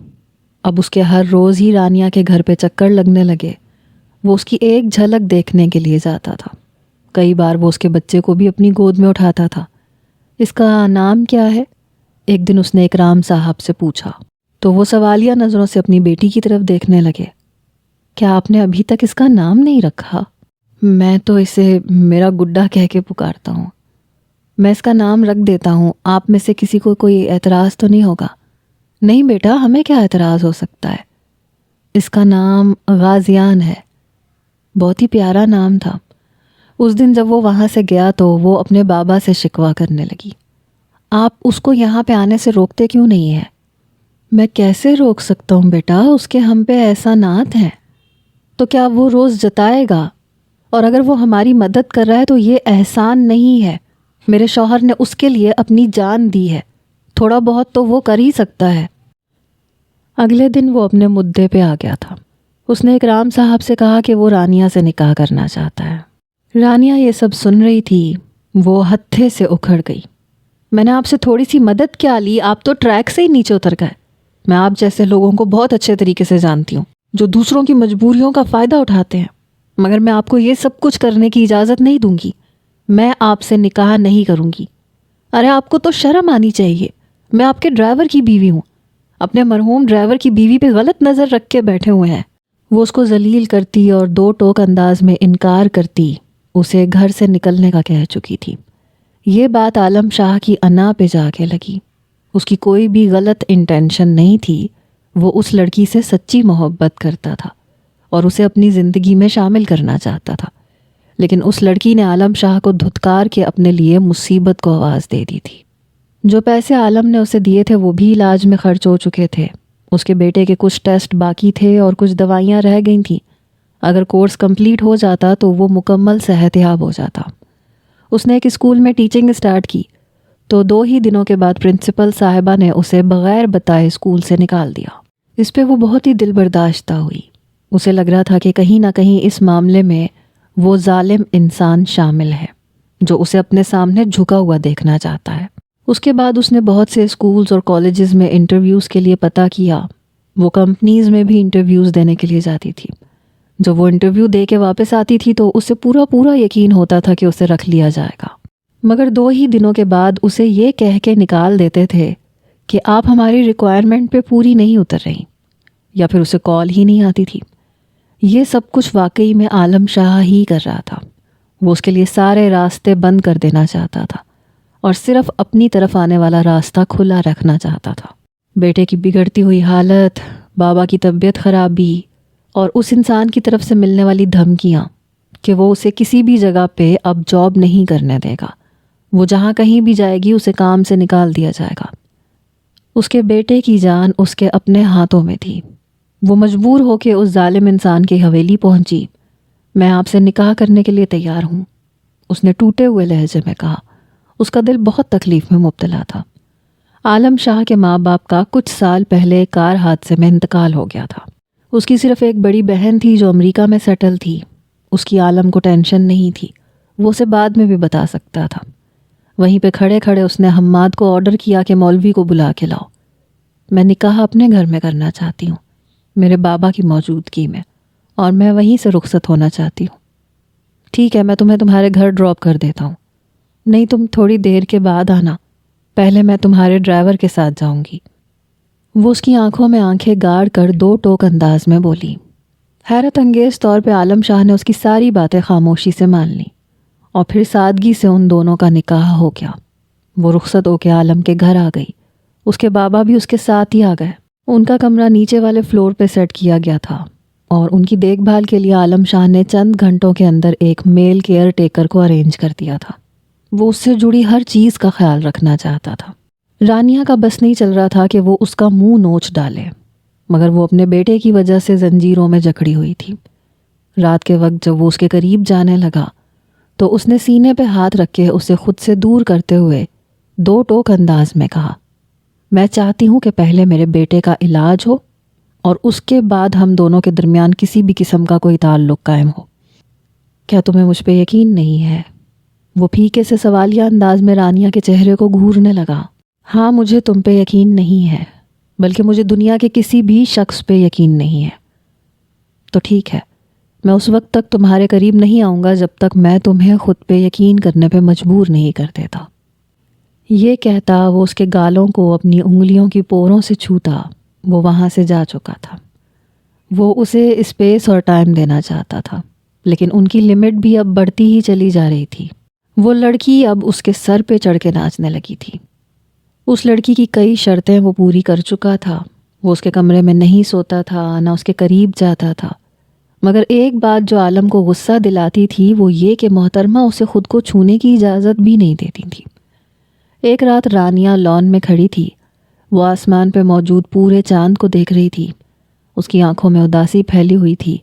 اب اس کے ہر روز ہی رانیہ کے گھر پہ چکر لگنے لگے۔ وہ اس کی ایک جھلک دیکھنے کے لیے جاتا تھا۔ کئی بار وہ اس کے بچے کو بھی اپنی گود میں اٹھاتا تھا۔ اس کا نام کیا ہے؟ ایک دن اس نے اکرام صاحب سے پوچھا تو وہ سوالیہ نظروں سے اپنی بیٹی کی طرف دیکھنے لگے۔ کیا آپ نے ابھی تک اس کا نام نہیں رکھا؟ میں تو اسے میرا گڈا کہہ کے پکارتا ہوں۔ میں اس کا نام رکھ دیتا ہوں، آپ میں سے کسی کو کوئی اعتراض تو نہیں ہوگا؟ نہیں بیٹا، ہمیں کیا اعتراض ہو سکتا ہے؟ اس کا نام غازیان ہے۔ بہت ہی پیارا نام تھا۔ اس دن جب وہ وہاں سے گیا تو وہ اپنے بابا سے شکوہ کرنے لگی۔ آپ اس کو یہاں پہ آنے سے روکتے کیوں نہیں ہیں؟ میں کیسے روک سکتا ہوں بیٹا، اس کے ہم پہ احسانات ہیں، تو کیا وہ روز جتائے گا؟ اور اگر وہ ہماری مدد کر رہا ہے تو یہ احسان نہیں ہے۔ میرے شوہر نے اس کے لیے اپنی جان دی ہے، تھوڑا بہت تو وہ کر ہی سکتا ہے۔ اگلے دن وہ اپنے مدعے پہ آ گیا تھا۔ اس نے اکرام صاحب سے کہا کہ وہ رانیہ سے نکاح کرنا چاہتا ہے۔ رانیہ یہ سب سن رہی تھی، وہ ہتھے سے اکھڑ گئی۔ میں نے آپ سے تھوڑی سی مدد کیا لی، آپ تو ٹریک سے ہی نیچے اتر گئے۔ میں آپ جیسے لوگوں کو بہت اچھے طریقے سے جانتی ہوں جو دوسروں کی مجبوریوں کا فائدہ اٹھاتے ہیں، مگر میں آپ کو یہ سب کچھ کرنے کی اجازت نہیں دوں گی۔ میں آپ سے نکاح نہیں کروں گی۔ ارے آپ کو تو شرم آنی چاہیے، میں آپ کے ڈرائیور کی بیوی ہوں۔ اپنے مرحوم ڈرائیور کی بیوی پہ غلط نظر رکھ کے بیٹھے ہوئے ہیں۔ وہ اس کو ذلیل کرتی اور 2 ٹوک انداز میں انکار کرتی اسے گھر سے نکلنے کا کہہ چکی تھی۔ یہ بات عالم شاہ کی انا پہ جا کے لگی۔ اس کی کوئی بھی غلط انٹینشن نہیں تھی، وہ اس لڑکی سے سچی محبت کرتا تھا اور اسے اپنی زندگی میں شامل کرنا چاہتا تھا، لیکن اس لڑکی نے عالم شاہ کو دھتکار کے اپنے لیے مصیبت کو آواز دے دی تھی۔ جو پیسے عالم نے اسے دیے تھے وہ بھی علاج میں خرچ ہو چکے تھے۔ اس کے بیٹے کے کچھ ٹیسٹ باقی تھے اور کچھ دوائیاں رہ گئی تھیں۔ اگر کورس کمپلیٹ ہو جاتا تو وہ مکمل صحت یاب ہو جاتا۔ اس نے ایک اسکول میں ٹیچنگ اسٹارٹ کی تو 2 ہی دنوں کے بعد پرنسپل صاحبہ نے اسے بغیر بتائے اسکول سے نکال دیا۔ اس پہ وہ بہت ہی دل برداشتہ ہوئی۔ اسے لگ رہا تھا کہ کہیں نہ کہیں اس معاملے میں وہ ظالم انسان شامل ہے جو اسے اپنے سامنے جھکا ہوا دیکھنا چاہتا ہے۔ اس کے بعد اس نے بہت سے اسکولز اور کالجز میں انٹرویوز کے لیے پتہ کیا۔ وہ کمپنیز میں بھی انٹرویوز دینے کے لیے جاتی تھی۔ جب وہ انٹرویو دے کے واپس آتی تھی تو اسے پورا یقین ہوتا تھا کہ اسے رکھ لیا جائے گا، مگر 2 ہی دنوں کے بعد اسے یہ کہہ کے نکال دیتے تھے کہ آپ ہماری ریکوائرمنٹ پہ پوری نہیں اتر رہی، یا پھر اسے کال ہی نہیں آتی تھی۔ یہ سب کچھ واقعی میں عالم شاہ ہی کر رہا تھا۔ وہ اس کے لیے سارے راستے بند کر دینا چاہتا تھا اور صرف اپنی طرف آنے والا راستہ کھلا رکھنا چاہتا تھا۔ بیٹے کی بگڑتی ہوئی حالت، بابا کی طبیعت خرابی اور اس انسان کی طرف سے ملنے والی دھمکیاں کہ وہ اسے کسی بھی جگہ پہ اب جاب نہیں کرنے دے گا، وہ جہاں کہیں بھی جائے گی اسے کام سے نکال دیا جائے گا۔ اس کے بیٹے کی جان اس کے اپنے ہاتھوں میں تھی۔ وہ مجبور ہو کے اس ظالم انسان کی حویلی پہنچی۔ میں آپ سے نکاح کرنے کے لیے تیار ہوں، اس نے ٹوٹے ہوئے لہجے میں کہا۔ اس کا دل بہت تکلیف میں مبتلا تھا۔ عالم شاہ کے ماں باپ کا کچھ سال پہلے کار حادثے میں انتقال ہو گیا تھا۔ اس کی صرف ایک بڑی بہن تھی جو امریکہ میں سیٹل تھی۔ اس کی عالم کو ٹینشن نہیں تھی، وہ اسے بعد میں بھی بتا سکتا تھا۔ وہیں پہ کھڑے کھڑے اس نے حماد کو آرڈر کیا کہ مولوی کو بلا کے لاؤ، میں نکاح اپنے گھر میں کرنا چاہتی ہوں، میرے بابا کی موجودگی میں، اور میں وہیں سے رخصت ہونا چاہتی ہوں۔ ٹھیک ہے، میں تمہیں تمہارے گھر ڈراپ کر دیتا ہوں۔ نہیں، تم تھوڑی دیر کے بعد آنا، پہلے میں تمہارے ڈرائیور کے ساتھ جاؤں گی۔ وہ اس کی آنکھوں میں آنکھیں گاڑ کر دو ٹوک انداز میں بولی۔ حیرت انگیز طور پہ عالم شاہ نے اس کی ساری باتیں خاموشی سے مان لیں اور پھر سادگی سے ان دونوں کا نکاح ہو گیا۔ وہ رخصت ہو کے عالم کے گھر آ گئی۔ اس کے بابا بھی اس کے ساتھ ہی آ گئے۔ ان کا کمرہ نیچے والے فلور پہ سیٹ کیا گیا تھا اور ان کی دیکھ بھال کے لیے عالم شاہ نے چند گھنٹوں کے اندر ایک میل کیئر ٹیکر کو ارینج کر دیا تھا۔ وہ اس سے جڑی ہر چیز کا خیال رکھنا چاہتا تھا۔ رانیہ کا بس نہیں چل رہا تھا کہ وہ اس کا منہ نوچ ڈالے، مگر وہ اپنے بیٹے کی وجہ سے زنجیروں میں جکڑی ہوئی تھی۔ رات کے وقت جب وہ اس کے قریب جانے لگا تو اس نے سینے پہ ہاتھ رکھ کے اسے خود سے دور کرتے ہوئے دو ٹوک انداز میں کہا، میں چاہتی ہوں کہ پہلے میرے بیٹے کا علاج ہو اور اس کے بعد ہم دونوں کے درمیان کسی بھی قسم کا کوئی تعلق قائم ہو۔ کیا تمہیں مجھ پہ یقین نہیں ہے؟ وہ پھیکے سے سوالیہ انداز میں رانیہ کے چہرے کو گھورنے لگا۔ ہاں، مجھے تم پہ یقین نہیں ہے، بلکہ مجھے دنیا کے کسی بھی شخص پہ یقین نہیں ہے۔ تو ٹھیک ہے، میں اس وقت تک تمہارے قریب نہیں آؤں گا جب تک میں تمہیں خود پہ یقین کرنے پہ مجبور نہیں کر دیتا۔ یہ کہتا وہ اس کے گالوں کو اپنی انگلیوں کی پوروں سے چھوتا۔ وہ وہاں سے جا چکا تھا۔ وہ اسے اسپیس اور ٹائم دینا چاہتا تھا، لیکن ان کی لمٹ بھی اب بڑھتی ہی چلی جا رہی تھی۔ وہ لڑکی اب اس کے سر پہ چڑھ کے ناچنے لگی تھی۔ اس لڑکی کی کئی شرطیں وہ پوری کر چکا تھا۔ وہ اس کے کمرے میں نہیں سوتا تھا، نہ اس کے قریب جاتا تھا، مگر ایک بات جو عالم کو غصہ دلاتی تھی وہ یہ کہ محترمہ اسے خود کو چھونے کی اجازت بھی نہیں دیتی تھی۔ ایک رات رانیہ لان میں کھڑی تھی۔ وہ آسمان پہ موجود پورے چاند کو دیکھ رہی تھی۔ اس کی آنکھوں میں اداسی پھیلی ہوئی تھی۔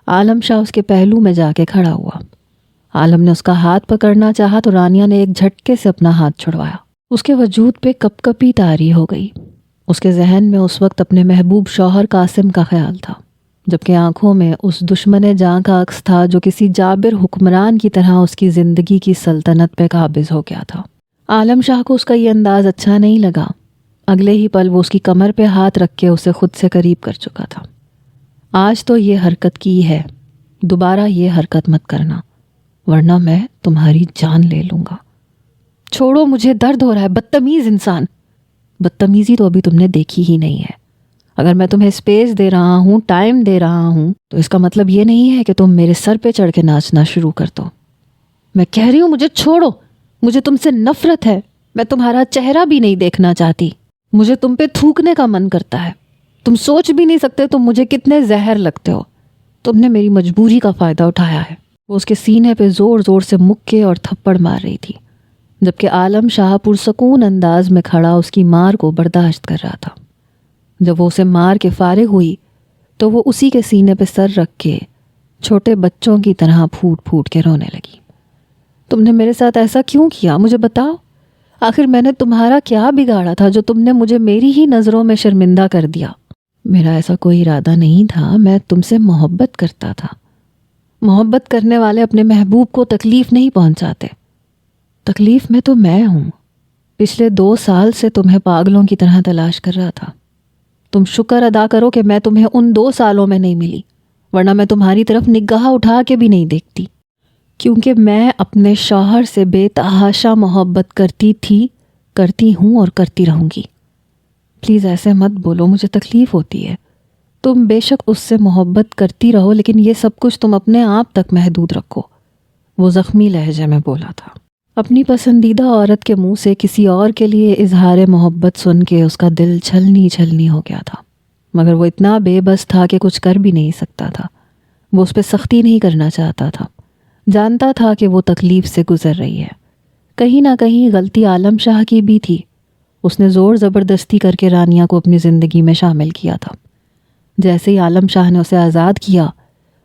عالم شاہ اس کے پہلو میں جا کے کھڑا ہوا۔ عالم نے اس کا ہاتھ پکڑنا چاہا تو رانیہ نے ایک جھٹکے سے اپنا ہاتھ چھڑوایا۔ اس کے وجود پہ کپ کپی طاری ہو گئی۔ اس کے ذہن میں اس وقت اپنے محبوب شوہر قاسم کا خیال تھا، جبکہ آنکھوں میں اس دشمن جاں کا عکس تھا جو کسی جابر حکمران کی طرح اس کی زندگی کی سلطنت پہ قابض ہو گیا تھا۔ عالم شاہ کو اس کا یہ انداز اچھا نہیں لگا۔ اگلے ہی پل وہ اس کی کمر پہ ہاتھ رکھ کے اسے خود سے قریب کر چکا تھا۔ آج تو یہ حرکت کی ہے، دوبارہ یہ حرکت مت کرنا، ورنہ میں تمہاری جان لے لوں گا۔ چھوڑو، مجھے درد ہو رہا ہے، بدتمیز انسان۔ بدتمیزی تو ابھی تم نے دیکھی ہی نہیں ہے۔ اگر میں تمہیں اسپیس دے رہا ہوں، ٹائم دے رہا ہوں، تو اس کا مطلب یہ نہیں ہے کہ تم میرے سر پہ چڑھ کے ناچنا شروع کر دو۔ میں کہہ رہی ہوں مجھے چھوڑو، مجھے تم سے نفرت ہے، میں تمہارا چہرہ بھی نہیں دیکھنا چاہتی، مجھے تم پہ تھوکنے کا من کرتا ہے۔ تم سوچ بھی نہیں سکتے تم مجھے کتنے زہر لگتے ہو۔ تم نے میری مجبوری کا فائدہ اٹھایا ہے۔ وہ اس کے سینے پہ زور زور سے مکے اور تھپڑ مار رہی تھی، جبکہ عالم شاہ پرسکون انداز میں کھڑا اس کی مار کو برداشت کر رہا تھا۔ جب وہ اسے مار کے فارغ ہوئی تو وہ اسی کے سینے پہ سر رکھ کے چھوٹے بچوں کی طرح پھوٹ پھوٹ کے رونے لگی۔ تم نے میرے ساتھ ایسا کیوں کیا؟ مجھے بتاؤ، آخر میں نے تمہارا کیا بگاڑا تھا جو تم نے مجھے میری ہی نظروں میں شرمندہ کر دیا؟ میرا ایسا کوئی ارادہ نہیں تھا، میں تم سے محبت کرتا تھا۔ محبت کرنے والے اپنے محبوب کو تکلیف نہیں پہنچاتے۔ تکلیف میں تو میں ہوں۔ پچھلے 2 سال سے تمہیں پاگلوں کی طرح تلاش کر رہا تھا۔ تم شکر ادا کرو کہ میں تمہیں ان 2 سالوں میں نہیں ملی، ورنہ میں تمہاری طرف نگاہ اٹھا کے بھی نہیں دیکھتی، کیونکہ میں اپنے شوہر سے بے تحاشا محبت کرتی تھی، کرتی ہوں اور کرتی رہوں گی۔ پلیز ایسے مت بولو، مجھے تکلیف ہوتی ہے۔ تم بے شک اس سے محبت کرتی رہو، لیکن یہ سب کچھ تم اپنے آپ تک محدود رکھو۔ وہ زخمی لہجے میں بولا تھا۔ اپنی پسندیدہ عورت کے منہ سے کسی اور کے لیے اظہار محبت سن کے اس کا دل چھلنی چھلنی ہو گیا تھا، مگر وہ اتنا بے بس تھا کہ کچھ کر بھی نہیں سکتا تھا۔ وہ اس پہ سختی نہیں کرنا چاہتا تھا، جانتا تھا کہ وہ تکلیف سے گزر رہی ہے۔ کہیں نہ کہیں غلطی عالم شاہ کی بھی تھی، اس نے زور زبردستی کر کے رانیہ کو اپنی زندگی میں شامل کیا تھا۔ جیسے ہی عالم شاہ نے اسے آزاد کیا،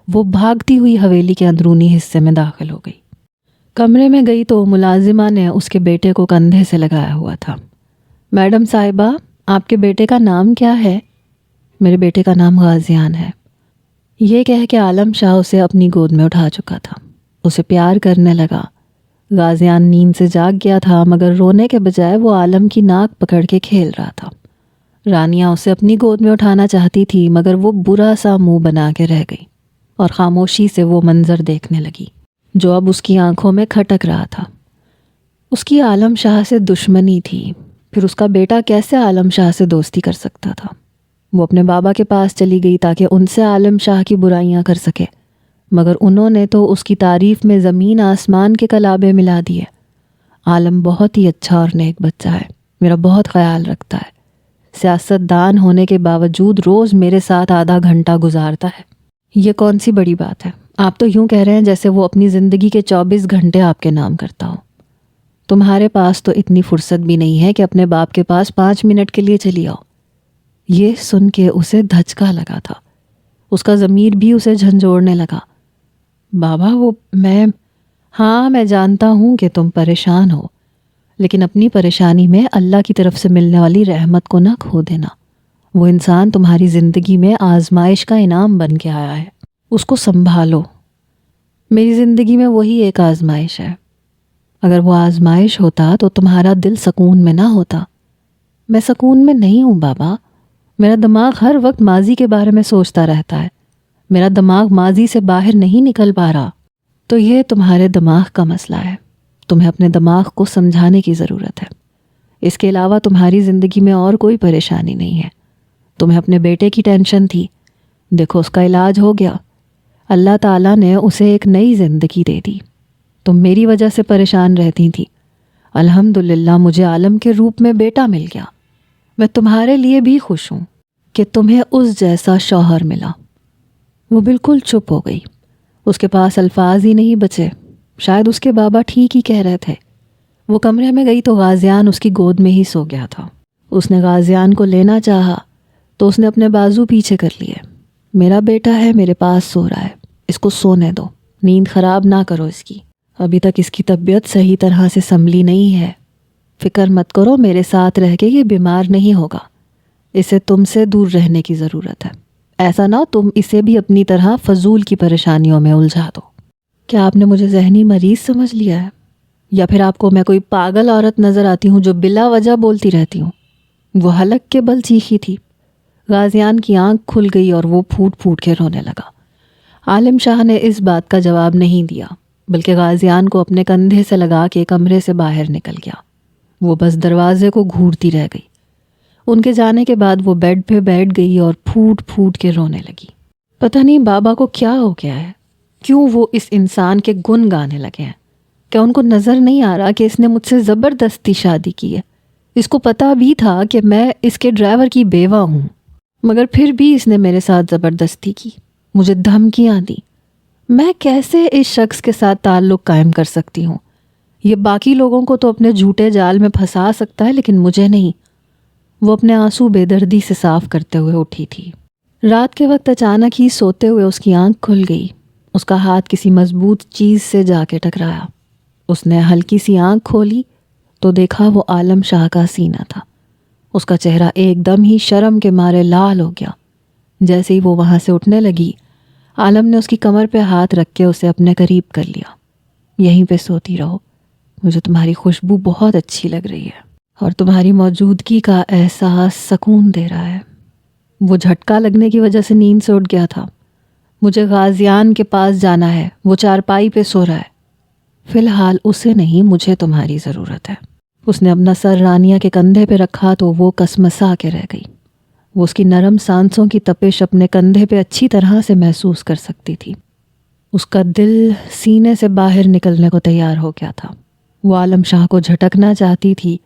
وہ بھاگتی ہوئی حویلی کے اندرونی حصے میں داخل ہو گئی۔ کمرے میں گئی تو ملازمہ نے اس کے بیٹے کو کندھے سے لگایا ہوا تھا۔ میڈم صاحبہ، آپ کے بیٹے کا نام کیا ہے؟ میرے بیٹے کا نام غازیان ہے۔ یہ کہہ کے عالم شاہ اسے اپنی گود میں اٹھا چکا تھا، اسے پیار کرنے لگا۔ غازیان نیند سے جاگ گیا تھا، مگر رونے کے بجائے وہ عالم کی ناک پکڑ کے کھیل رہا تھا۔ رانیہ اسے اپنی گود میں اٹھانا چاہتی تھی، مگر وہ برا سا منہ بنا کے رہ گئی اور خاموشی سے وہ منظر دیکھنے لگی جو اب اس کی آنکھوں میں کھٹک رہا تھا۔ اس کی عالم شاہ سے دشمنی تھی، پھر اس کا بیٹا کیسے عالم شاہ سے دوستی کر سکتا تھا؟ وہ اپنے بابا کے پاس چلی گئی تاکہ ان سے عالم شاہ کی برائیاں کر سکے، مگر انہوں نے تو اس کی تعریف میں زمین آسمان کے کلابے ملا دیے۔ عالم بہت ہی اچھا اور نیک بچہ ہے، میرا بہت خیال رکھتا ہے، سیاست دان ہونے کے باوجود روز میرے ساتھ آدھا گھنٹہ گزارتا ہے۔ یہ کون سی بڑی بات ہے؟ آپ تو یوں کہہ رہے ہیں جیسے وہ اپنی زندگی کے 24 گھنٹے آپ کے نام کرتا ہو۔ تمہارے پاس تو اتنی فرصت بھی نہیں ہے کہ اپنے باپ کے پاس 5 منٹ کے لیے چلی آؤ۔ یہ سن کے اسے دھچکا لگا تھا، اس کا ضمیر بھی اسے جھنجھوڑنے لگا۔ بابا میں جانتا ہوں کہ تم پریشان ہو، لیکن اپنی پریشانی میں اللہ کی طرف سے ملنے والی رحمت کو نہ کھو دینا۔ وہ انسان تمہاری زندگی میں آزمائش کا انعام بن کے آیا ہے، اس کو سنبھالو۔ میری زندگی میں وہی ایک آزمائش ہے، اگر وہ آزمائش ہوتا تو تمہارا دل سکون میں نہ ہوتا۔ میں سکون میں نہیں ہوں بابا، میرا دماغ ہر وقت ماضی کے بارے میں سوچتا رہتا ہے، میرا دماغ ماضی سے باہر نہیں نکل پا رہا۔ تو یہ تمہارے دماغ کا مسئلہ ہے، تمہیں اپنے دماغ کو سمجھانے کی ضرورت ہے۔ اس کے علاوہ تمہاری زندگی میں اور کوئی پریشانی نہیں ہے۔ تمہیں اپنے بیٹے کی ٹینشن تھی، دیکھو اس کا علاج ہو گیا، اللہ تعالیٰ نے اسے ایک نئی زندگی دے دی۔ تم میری وجہ سے پریشان رہتی تھی، الحمدللہ مجھے عالم کے روپ میں بیٹا مل گیا۔ میں تمہارے لیے بھی خوش ہوں کہ تمہیں اس جیسا شوہر ملا۔ وہ بالکل چپ ہو گئی، اس کے پاس الفاظ ہی نہیں بچے، شاید اس کے بابا ٹھیک ہی کہہ رہے تھے۔ وہ کمرے میں گئی تو غازیان اس کی گود میں ہی سو گیا تھا۔ اس نے غازیان کو لینا چاہا تو اس نے اپنے بازو پیچھے کر لیے۔ میرا بیٹا ہے، میرے پاس سو رہا ہے، اس کو سونے دو، نیند خراب نہ کرو اس کی، ابھی تک اس کی طبیعت صحیح طرح سے سنبھلی نہیں ہے۔ فکر مت کرو، میرے ساتھ رہ کے یہ بیمار نہیں ہوگا، اسے تم سے دور رہنے کی ضرورت ہے۔ ایسا نہ تم اسے بھی اپنی طرح فضول کی پریشانیوں میں الجھا دو۔ کیا آپ نے مجھے ذہنی مریض سمجھ لیا ہے، یا پھر آپ کو میں کوئی پاگل عورت نظر آتی ہوں جو بلا وجہ بولتی رہتی ہوں؟ وہ حلق کے بل چیخی تھی۔ غازیان کی آنکھ کھل گئی اور وہ پھوٹ پھوٹ کے رونے لگا۔ عالم شاہ نے اس بات کا جواب نہیں دیا، بلکہ غازیان کو اپنے کندھے سے لگا کے کمرے سے باہر نکل گیا۔ وہ بس دروازے کو گھورتی رہ گئی۔ ان کے جانے کے بعد وہ بیڈ پہ بیٹھ گئی اور پھوٹ پھوٹ کے رونے لگی۔ پتہ نہیں بابا کو کیا ہو گیا ہے، کیوں وہ اس انسان کے گن گانے لگے ہیں؟ کیا ان کو نظر نہیں آ رہا کہ اس نے مجھ سے زبردستی شادی کی ہے؟ اس کو پتہ بھی تھا کہ میں اس کے ڈرائیور کی بیوہ ہوں، مگر پھر بھی اس نے میرے ساتھ زبردستی کی، مجھے دھمکیاں دی۔ میں کیسے اس شخص کے ساتھ تعلق قائم کر سکتی ہوں؟ یہ باقی لوگوں کو تو اپنے جھوٹے جال میں پھنسا سکتا ہے، لیکن مجھے نہیں۔ وہ اپنے آنسو بے دردی سے صاف کرتے ہوئے اٹھی تھی۔ رات کے وقت اچانک ہی سوتے ہوئے اس کی آنکھ کھل گئی، اس کا ہاتھ کسی مضبوط چیز سے جا کے ٹکرایا۔ اس نے ہلکی سی آنکھ کھولی تو دیکھا وہ عالم شاہ کا سینہ تھا۔ اس کا چہرہ ایک دم ہی شرم کے مارے لال ہو گیا۔ جیسے ہی وہ وہاں سے اٹھنے لگی، عالم نے اس کی کمر پہ ہاتھ رکھ کے اسے اپنے قریب کر لیا۔ یہیں پہ سوتی رہو، مجھے تمہاری خوشبو بہت اچھی لگ رہی ہے اور تمہاری موجودگی کا احساس سکون دے رہا ہے۔ وہ جھٹکا لگنے کی وجہ سے نیند سے اٹھ گیا تھا۔ مجھے غازیان کے پاس جانا ہے، وہ چارپائی پہ سو رہا ہے۔ فی الحال اسے نہیں، مجھے تمہاری ضرورت ہے۔ اس نے اپنا سر رانیہ کے کندھے پہ رکھا تو وہ کسمسا کے رہ گئی۔ وہ اس کی نرم سانسوں کی تپش اپنے کندھے پہ اچھی طرح سے محسوس کر سکتی تھی۔ اس کا دل سینے سے باہر نکلنے کو تیار ہو گیا تھا۔ وہ عالم شاہ کو جھٹکنا چاہتی تھی،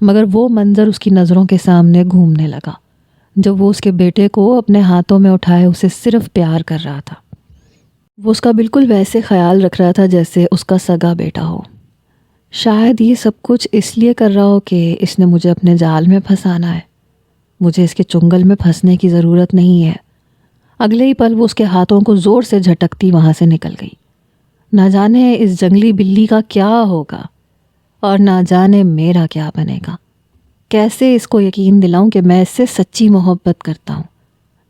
مگر وہ منظر اس کی نظروں کے سامنے گھومنے لگا جب وہ اس کے بیٹے کو اپنے ہاتھوں میں اٹھائے اسے صرف پیار کر رہا تھا۔ وہ اس کا بالکل ویسے خیال رکھ رہا تھا جیسے اس کا سگا بیٹا ہو۔ شاید یہ سب کچھ اس لیے کر رہا ہو کہ اس نے مجھے اپنے جال میں پھنسانا ہے، مجھے اس کے چنگل میں پھنسنے کی ضرورت نہیں ہے۔ اگلے ہی پل وہ اس کے ہاتھوں کو زور سے جھٹکتی وہاں سے نکل گئی۔ نہ جانے اس جنگلی بلی کا کیا ہوگا اور نہ جانے میرا کیا بنے گا۔ کیسے اس کو یقین دلاؤں کہ میں اس سے سچی محبت کرتا ہوں۔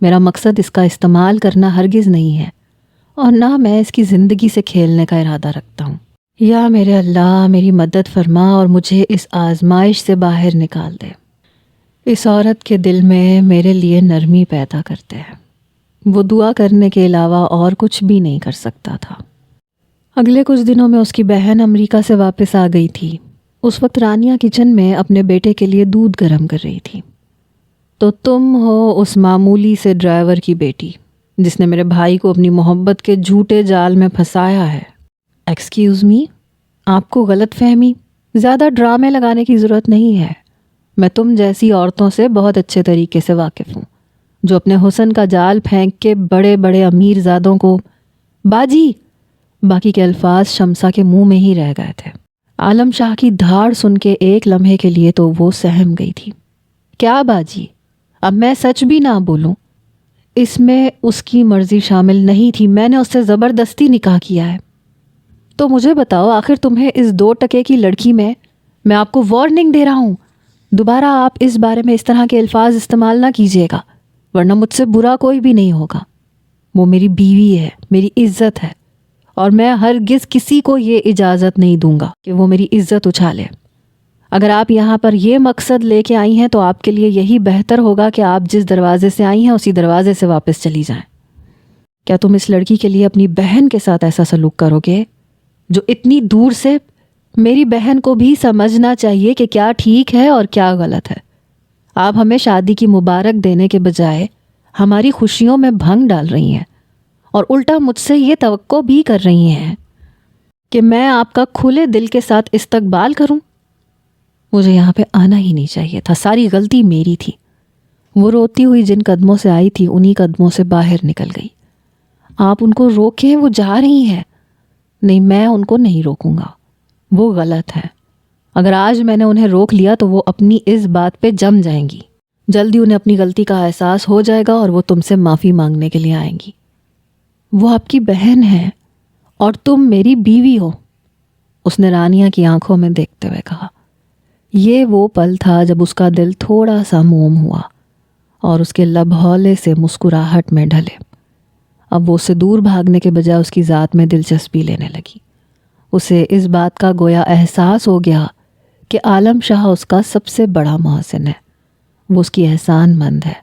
میرا مقصد اس کا استعمال کرنا ہرگز نہیں ہے اور نہ میں اس کی زندگی سے کھیلنے کا ارادہ رکھتا ہوں۔ یا میرے اللہ میری مدد فرما اور مجھے اس آزمائش سے باہر نکال دے۔ اس عورت کے دل میں میرے لیے نرمی پیدا کرتے ہیں۔ وہ دعا کرنے کے علاوہ اور کچھ بھی نہیں کر سکتا تھا۔ اگلے کچھ دنوں میں اس کی بہن امریکہ سے واپس آ گئی تھی۔ اس وقت رانیہ کچن میں اپنے بیٹے کے لیے دودھ گرم کر رہی تھی۔ تو تم ہو اس معمولی سے ڈرائیور کی بیٹی جس نے میرے بھائی کو اپنی محبت کے جھوٹے جال میں پھنسایا ہے۔ ایکسکیوز می، آپ کو غلط فہمی، زیادہ ڈرامے لگانے کی ضرورت نہیں ہے۔ میں تم جیسی عورتوں سے بہت اچھے طریقے سے واقف ہوں جو اپنے حسن کا جال پھینک کے بڑے بڑے امیر زادوں کو باجی، باقی کے الفاظ شمسا کے منہ میں ہی رہ گئے تھے۔ عالم شاہ کی دھاڑ سن کے ایک لمحے کے لیے تو وہ سہم گئی تھی۔ کیا باجی؟ اب میں سچ بھی نہ بولوں، اس میں اس کی مرضی شامل نہیں تھی، میں نے اس سے زبردستی نکاح کیا ہے۔ تو مجھے بتاؤ آخر تمہیں اس 2 ٹکے کی لڑکی میں آپ کو وارننگ دے رہا ہوں، دوبارہ آپ اس بارے میں اس طرح کے الفاظ استعمال نہ کیجیے گا ورنہ مجھ سے برا کوئی بھی نہیں ہوگا۔ وہ میری بیوی ہے، میری عزت ہے اور میں ہرگز کسی کو یہ اجازت نہیں دوں گا کہ وہ میری عزت اچھالے۔ اگر آپ یہاں پر یہ مقصد لے کے آئی ہیں تو آپ کے لیے یہی بہتر ہوگا کہ آپ جس دروازے سے آئی ہیں اسی دروازے سے واپس چلی جائیں۔ کیا تم اس لڑکی کے لیے اپنی بہن کے ساتھ ایسا سلوک کرو گے جو اتنی دور سے؟ میری بہن کو بھی سمجھنا چاہیے کہ کیا ٹھیک ہے اور کیا غلط ہے۔ آپ ہمیں شادی کی مبارک دینے کے بجائے ہماری خوشیوں میں بھنگ ڈال رہی ہیں اور الٹا مجھ سے یہ توقع بھی کر رہی ہیں کہ میں آپ کا کھلے دل کے ساتھ استقبال کروں۔ مجھے یہاں پہ آنا ہی نہیں چاہیے تھا، ساری غلطی میری تھی۔ وہ روتی ہوئی جن قدموں سے آئی تھی انہی قدموں سے باہر نکل گئی۔ آپ ان کو روکیں، وہ جا رہی ہیں۔ نہیں، میں ان کو نہیں روکوں گا، وہ غلط ہے۔ اگر آج میں نے انہیں روک لیا تو وہ اپنی اس بات پہ جم جائیں گی۔ جلدی انہیں اپنی غلطی کا احساس ہو جائے گا اور وہ تم سے معافی مانگنے کے لیے آئیں گی۔ وہ آپ کی بہن ہے اور تم میری بیوی ہو، اس نے رانیہ کی آنکھوں میں دیکھتے ہوئے کہا۔ یہ وہ پل تھا جب اس کا دل تھوڑا سا موم ہوا اور اس کے لب ہولے سے مسکراہٹ میں ڈھلے۔ اب وہ اس سے دور بھاگنے کے بجائے اس کی ذات میں دلچسپی لینے لگی۔ اسے اس بات کا گویا احساس ہو گیا کہ عالم شاہ اس کا سب سے بڑا محسن ہے، وہ اس کی احسان مند ہے،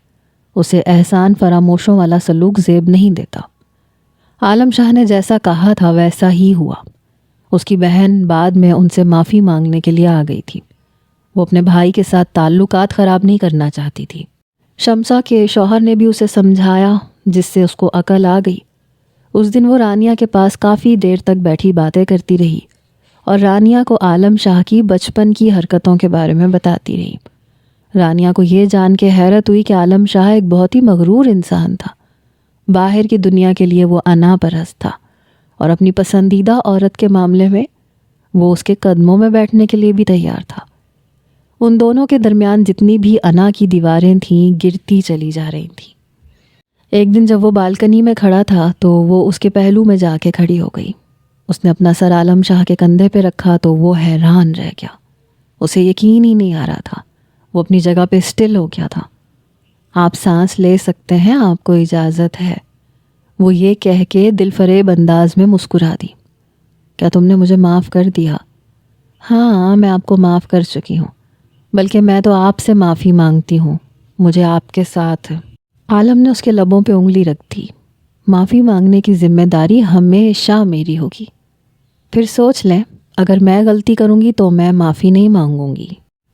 اسے احسان فراموشوں والا سلوک زیب نہیں دیتا۔ عالم شاہ نے جیسا کہا تھا ویسا ہی ہوا۔ اس کی بہن بعد میں ان سے معافی مانگنے کے لیے آ گئی تھی۔ وہ اپنے بھائی کے ساتھ تعلقات خراب نہیں کرنا چاہتی تھی۔ شمسا کے شوہر نے بھی اسے سمجھایا جس سے اس کو عقل آ گئی۔ اس دن وہ رانیہ کے پاس کافی دیر تک بیٹھی باتیں کرتی رہی اور رانیہ کو عالم شاہ کی بچپن کی حرکتوں کے بارے میں بتاتی رہی۔ رانیہ کو یہ جان کے حیرت ہوئی کہ عالم شاہ ایک بہت ہی مغرور انسان تھا۔ باہر کی دنیا کے لیے وہ انا پرست تھا اور اپنی پسندیدہ عورت کے معاملے میں وہ اس کے قدموں میں بیٹھنے کے لیے بھی تیار تھا۔ ان دونوں کے درمیان جتنی بھی انا کی دیواریں تھیں گرتی چلی جا رہی تھیں۔ ایک دن جب وہ بالکنی میں کھڑا تھا تو وہ اس کے پہلو میں جا کے کھڑی ہو گئی۔ اس نے اپنا سر عالم شاہ کے کندھے پہ رکھا تو وہ حیران رہ گیا۔ اسے یقین ہی نہیں آ رہا تھا، وہ اپنی جگہ پہ اسٹل ہو گیا تھا۔ آپ سانس لے سکتے ہیں، آپ کو اجازت ہے، وہ یہ کہہ کے دل فریب انداز میں مسکرا دی۔ کیا تم نے مجھے معاف کر دیا؟ ہاں، میں آپ کو معاف کر چکی ہوں، بلکہ میں تو آپ سے معافی مانگتی ہوں، مجھے آپ کے ساتھ۔ عالم نے اس کے لبوں پہ انگلی رکھ دی۔ معافی مانگنے کی ذمہ داری ہمیشہ میری ہوگی۔ پھر سوچ لیں، اگر میں غلطی کروں گی تو میں معافی نہیں مانگوں گی۔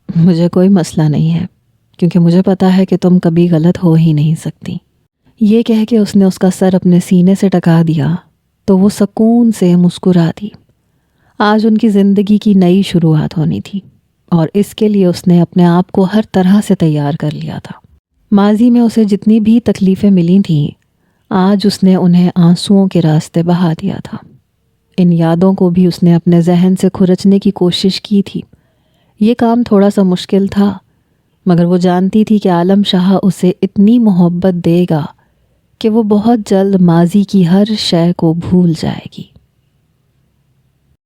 مجھے کوئی مسئلہ نہیں ہے کیونکہ مجھے پتا ہے کہ تم کبھی غلط ہو ہی نہیں سکتی۔ یہ کہہ کے اس نے اس کا سر اپنے سینے سے ٹکا دیا تو وہ سکون سے مسکرا دی۔ آج ان کی زندگی کی نئی شروعات ہونی تھی اور اس کے لیے اس نے اپنے آپ کو ہر طرح سے تیار کر لیا تھا۔ ماضی میں اسے جتنی بھی تکلیفیں ملی تھیں، آج اس نے انہیں آنسوؤں کے راستے بہا دیا تھا۔ ان یادوں کو بھی اس نے اپنے ذہن سے کھرچنے کی کوشش کی تھی۔ یہ کام تھوڑا سا مشکل تھا، مگر وہ جانتی تھی کہ عالم شاہ اسے اتنی محبت دے گا کہ وہ بہت جلد ماضی کی ہر شے کو بھول جائے گی۔